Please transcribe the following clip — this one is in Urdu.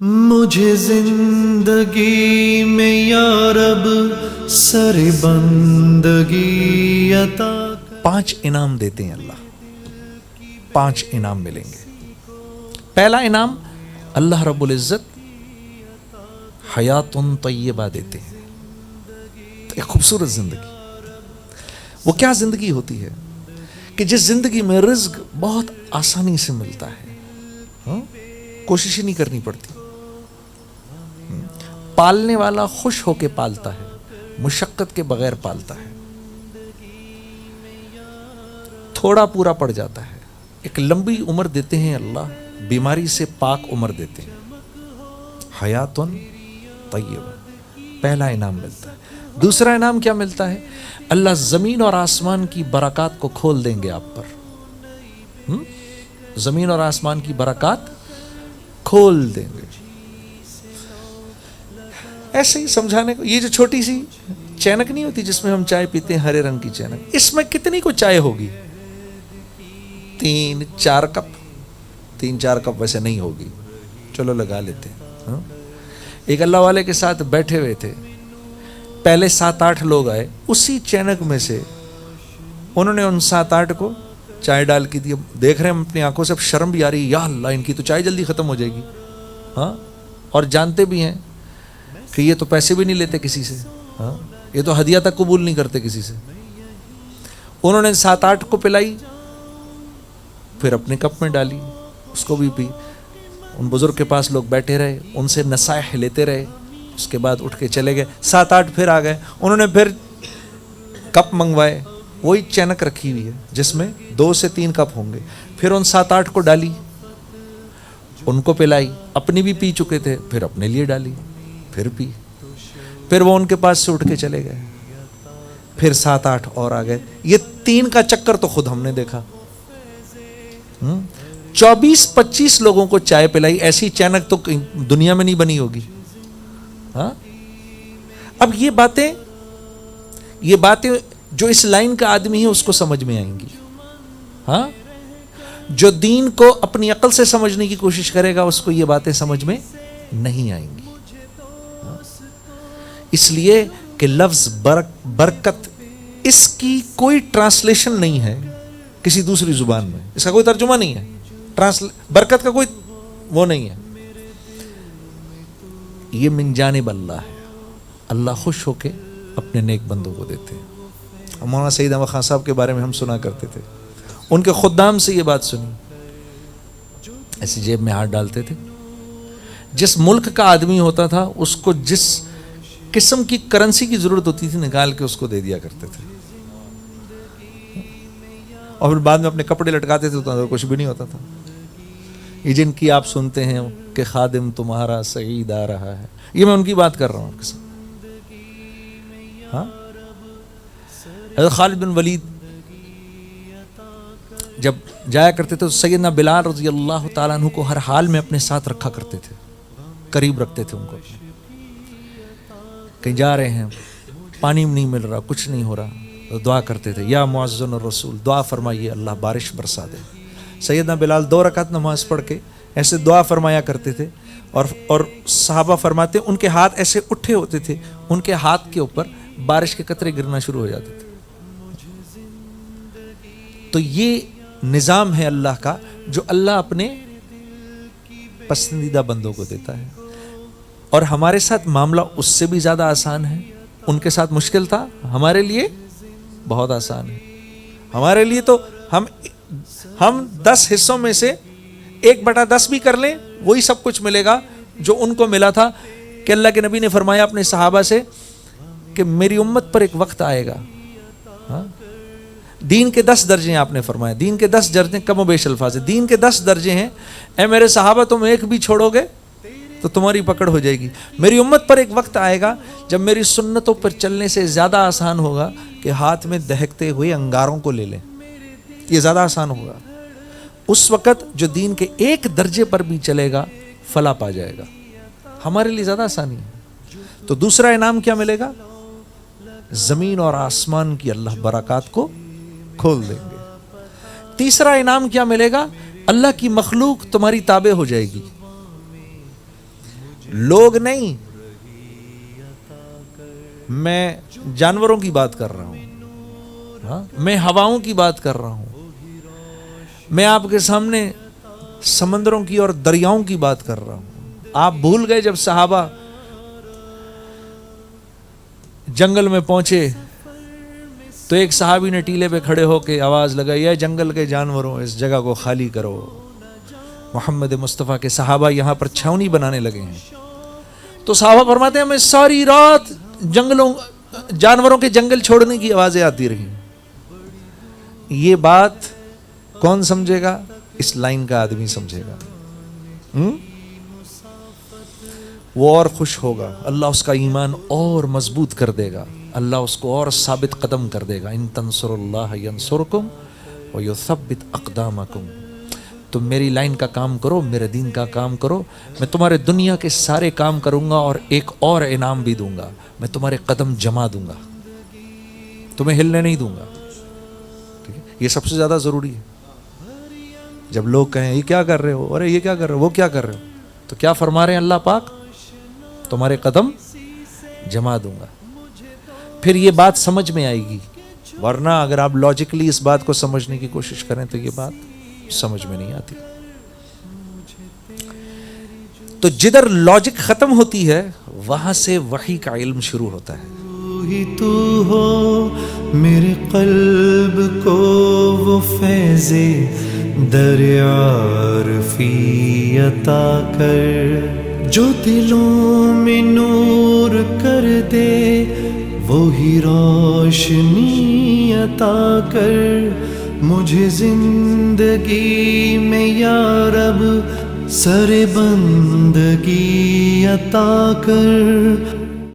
مجھے زندگی میں یا رب سر بندگی عطا 5 انعام دیتے ہیں اللہ. 5 انعام ملیں گے. پہلا انعام اللہ رب العزت حیات طیبہ دیتے ہیں، ایک خوبصورت زندگی. وہ کیا زندگی ہوتی ہے کہ جس زندگی میں رزق بہت آسانی سے ملتا ہے، کوشش ہی نہیں کرنی پڑتی. پالنے والا خوش ہو کے پالتا ہے، مشقت کے بغیر پالتا ہے. تھوڑا پورا پڑ جاتا ہے. ایک لمبی عمر دیتے ہیں اللہ، بیماری سے پاک عمر دیتے ہیں. حیات طیبہ پہلا انعام ملتا ہے. دوسرا انعام کیا ملتا ہے؟ اللہ زمین اور آسمان کی برکات کو کھول دیں گے آپ پر. زمین اور آسمان کی برکات کھول دیں گے. ایسے ہی سمجھانے کو، یہ جو چھوٹی سی چینک نہیں ہوتی جس میں ہم چائے پیتے ہیں، ہرے رنگ کی چینک، اس میں کتنی کو چائے ہوگی؟ 3-4 کپ. 3-4 کپ ویسے نہیں ہوگی، چلو لگا لیتے ہیں. ایک اللہ والے کے ساتھ بیٹھے ہوئے تھے، پہلے 7-8 لوگ آئے، اسی چینک میں سے انہوں نے ان 7-8 کو چائے ڈال کے دی. دیکھ رہے ہیں ہم اپنی آنکھوں سے، اب شرم بھی آ رہی ہے، یا اللہ ان کی تو چائے جلدی ختم ہو جائے گی. اور جانتے بھی ہیں کہ یہ تو پیسے بھی نہیں لیتے کسی سے، یہ تو ہدیہ تک قبول نہیں کرتے کسی سے. انہوں نے 7-8 کو پلائی، پھر اپنے کپ میں ڈالی، اس کو بھی پی. ان بزرگ کے پاس لوگ بیٹھے رہے، ان سے نصائح لیتے رہے. اس کے بعد اٹھ کے چلے گئے. 7-8 پھر آ گئے، انہوں نے پھر کپ منگوائے. وہی چینک رکھی ہوئی ہے جس میں 2 سے 3 کپ ہوں گے. پھر ان 7-8 کو ڈالی، ان کو پلائی، اپنی بھی پی چکے تھے، پھر اپنے لیے ڈالی، پھر پی. پھر وہ ان کے پاس سے اٹھ کے چلے گئے. پھر 7-8 اور آ گئے. یہ 3 کا چکر تو خود ہم نے دیکھا. 24-25 لوگوں کو چائے پلائی. ایسی چینک تو دنیا میں نہیں بنی ہوگی. اب یہ باتیں جو اس لائن کا آدمی ہے اس کو سمجھ میں آئیں گی. جو دین کو اپنی عقل سے سمجھنے کی کوشش کرے گا اس کو یہ باتیں سمجھ میں نہیں آئیں گی. اس لیے کہ لفظ برکت، اس کی کوئی ٹرانسلیشن نہیں ہے کسی دوسری زبان میں، اس کا کوئی ترجمہ نہیں ہے. برکت کا کوئی وہ نہیں ہے. یہ من جانب اللہ ہے. اللہ خوش ہو کے اپنے نیک بندوں کو دیتے ہیں. مولانا سعید احمد خان صاحب کے بارے میں ہم سنا کرتے تھے، ان کے خدام سے یہ بات سنی، ایسی جیب میں ہاتھ ڈالتے تھے. جس ملک کا آدمی ہوتا تھا اس کو جس قسم کی کرنسی کی ضرورت ہوتی تھی نکال کے اس کو دے دیا کرتے تھے، اور پھر بعد میں اپنے کپڑے لٹکاتے تھے تو کچھ بھی نہیں ہوتا تھا. یہ جن کی آپ سنتے ہیں کہ خادم تمہارا سعید آ رہا ہے، یہ میں ان کی بات کر رہا ہوں آپ کے ساتھ. حضرت خالد بن ولید جب جایا کرتے تھے تو سیدنا بلال رضی اللہ تعالیٰ عنہ کو ہر حال میں اپنے ساتھ رکھا کرتے تھے، قریب رکھتے تھے ان کو. کہیں جا رہے ہیں، پانی نہیں مل رہا، کچھ نہیں ہو رہا، تو دعا کرتے تھے، یا معزز الرسول دعا فرمائیے اللہ بارش برسا دے. سیدنا بلال 2 رکعت نماز پڑھ کے ایسے دعا فرمایا کرتے تھے، اور صحابہ فرماتے ان کے ہاتھ ایسے اٹھے ہوتے تھے، ان کے ہاتھ کے اوپر بارش کے قطرے گرنا شروع ہو جاتے تھے. تو یہ نظام ہے اللہ کا جو اللہ اپنے پسندیدہ بندوں کو دیتا ہے. اور ہمارے ساتھ معاملہ اس سے بھی زیادہ آسان ہے. ان کے ساتھ مشکل تھا، ہمارے لیے بہت آسان ہے. ہمارے لیے تو ہم 10 حصوں میں سے 1/10 بھی کر لیں وہی سب کچھ ملے گا جو ان کو ملا تھا. کہ اللہ کے نبی نے فرمایا اپنے صحابہ سے کہ میری امت پر ایک وقت آئے گا. دین کے 10 درجے ہیں، آپ نے فرمایا دین کے 10 درجے، کم و بیش الفاظ ہے، دین کے 10 درجے ہیں. اے میرے صحابہ تم ایک بھی چھوڑو گے تو تمہاری پکڑ ہو جائے گی. میری امت پر ایک وقت آئے گا جب میری سنتوں پر چلنے سے زیادہ آسان ہوگا کہ ہاتھ میں دہکتے ہوئے انگاروں کو لے لیں. یہ زیادہ آسان ہوگا. اس وقت جو دین کے 1 درجے پر بھی چلے گا فلاح پا جائے گا. ہمارے لیے زیادہ آسانی ہے. تو دوسرا انعام کیا ملے گا؟ زمین اور آسمان کی اللہ برکات کو کھول دیں گے. تیسرا انعام کیا ملے گا؟ اللہ کی مخلوق تمہاری تابع ہو جائے گی. لوگ نہیں، میں جانوروں کی بات کر رہا ہوں، ہاں میں ہواؤں کی بات کر رہا ہوں، میں آپ کے سامنے سمندروں کی اور دریاؤں کی بات کر رہا ہوں۔ آپ بھول گئے جب صحابہ جنگل میں پہنچے تو ایک صحابی نے ٹیلے پہ کھڑے ہو کے آواز لگائی، اے جنگل کے جانوروں اس جگہ کو خالی کرو، محمد مصطفیٰ کے صحابہ یہاں پر چھاونی بنانے لگے ہیں۔ تو صحابہ فرماتے ہیں ہمیں ساری رات جانوروں کے جنگل چھوڑنے کی آوازیں آتی رہی۔ یہ بات کون سمجھے گا؟ اس لائن کا آدمی سمجھے گا، وہ اور خوش ہوگا، اللہ اس کا ایمان اور مضبوط کر دے گا، اللہ اس کو اور ثابت قدم کر دے گا۔ ان تنصر اللہ ینصرکم ویثبت اقدامکم، تم میری لائن کا کام کرو، میرے دین کا کام کرو، میں تمہارے دنیا کے سارے کام کروں گا اور ایک اور انعام بھی دوں گا، میں تمہارے قدم جما دوں گا، تمہیں ہلنے نہیں دوں گا۔ ٹھیک ہے، یہ سب سے زیادہ ضروری ہے۔ جب لوگ کہیں یہ کیا کر رہے ہو، ارے یہ کیا کر رہے ہو، وہ کیا کر رہے ہو، تو کیا فرما رہے ہیں اللہ پاک؟ تمہارے قدم جما دوں گا۔ پھر یہ بات سمجھ میں آئے گی، ورنہ اگر آپ لاجکلی اس بات کو سمجھنے کی کوشش کریں تو یہ بات سمجھ میں نہیں آتی۔ تو جدھر لاجک ختم ہوتی ہے وہاں سے وحی کا علم شروع ہوتا ہے۔ ہی تو ہو میرے قلب کو وہ فیض دریعارفی عطا کر، جو دلوں میں نور کر دے وہی روشنی عطا کر، مجھے زندگی میں یا رب سر بندگی عطا کر،